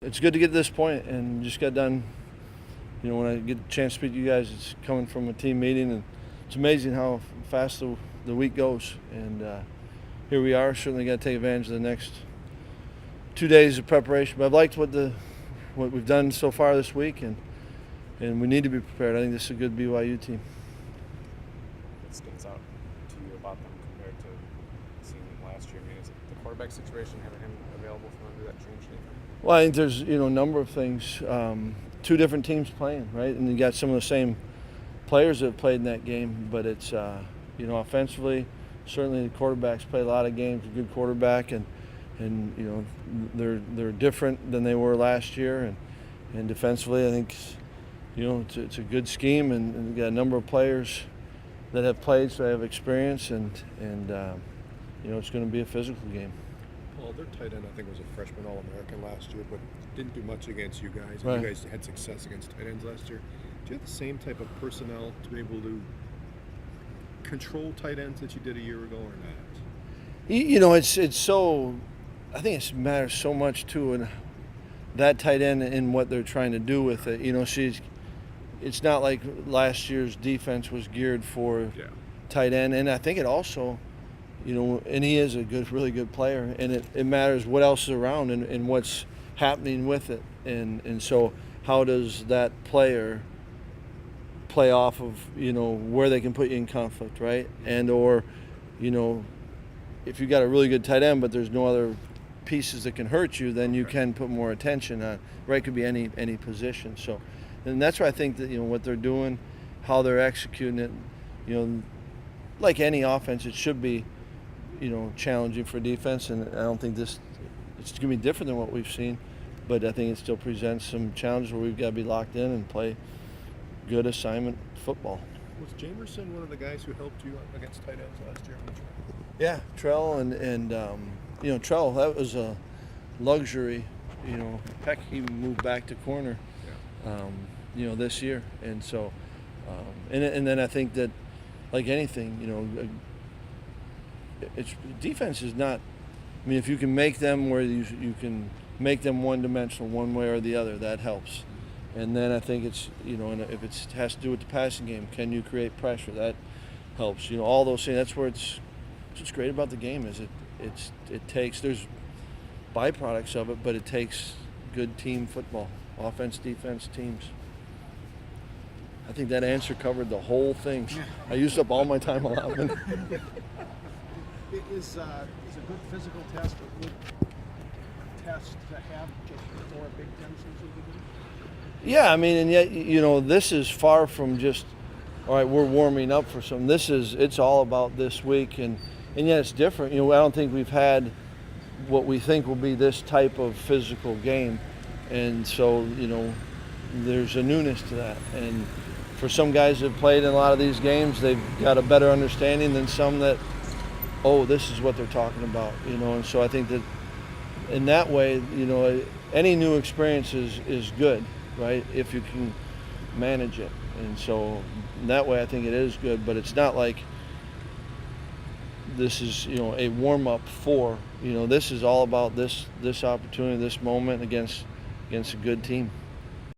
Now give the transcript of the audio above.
It's good to get to this point, and just got done. When I get a chance to speak to you guys, it's coming from a team meeting, and it's amazing how fast the week goes. And here we are. Certainly got to take advantage of the next 2 days of preparation. But I've liked what we've done so far this week, and we need to be prepared. I think this is a good BYU team. What stands out to you about them compared to seeing them last year? I mean, is it the quarterback situation, having him available for them, did that change anything? Well, I think there's a number of things. Two different teams playing, right? And you got some of the same players that have played in that game, but it's offensively, certainly the quarterbacks play a lot of games. A good quarterback, and they're different than they were last year, and defensively, I think it's a good scheme, and we got a number of players that have played, so they have experience, and it's going to be a physical game. Well, their tight end, I think, was a freshman All-American last year, but didn't do much against you guys. Right. You guys had success against tight ends last year. Do you have the same type of personnel to be able to control tight ends that you did a year ago, or not? It's so. I think it matters so much too, and that tight end and what they're trying to do with it. It's not like last year's defense was geared for tight end, and I think it also. And he is a really good player, and it matters what else is around and what's happening with it. And so how does that player play off of, where they can put you in conflict, right? And or, if you got a really good tight end but there's no other pieces that can hurt you, then you can put more attention on, right? It could be any position. So, and that's why I think that, what they're doing, how they're executing it, like any offense, it should be challenging for defense, and I don't think it's going to be different than what we've seen, but I think it still presents some challenges where we've got to be locked in and play good assignment football. Was Jamerson one of the guys who helped you against tight ends last year? Yeah, Trell and Trell, that was a luxury. Peck even moved back to corner, this year, and so, and then I think that, like anything, defense is not. I mean, if you can make them where you can make them one-dimensional one way or the other, that helps. And then I think it's and if it has to do with the passing game, can you create pressure? That helps. All those things. That's what's great about the game is it takes, there's byproducts of it, but it takes good team football, offense, defense, teams. I think that answer covered the whole thing. I used up all my time allotment. Is a good physical test a good test to have just before a Big Ten season begins? Yeah, I mean, and yet, this is far from just, all right, we're warming up for something. It's all about this week, and yet it's different. I don't think we've had what we think will be this type of physical game, and so, there's a newness to that. And for some guys that have played in a lot of these games, they've got a better understanding than some that, this is what they're talking about, and so I think that in that way, any new experience is good, right, if you can manage it. And so in that way, I think it is good, but it's not like this is, a warm-up for, this is all about this opportunity, this moment against a good team.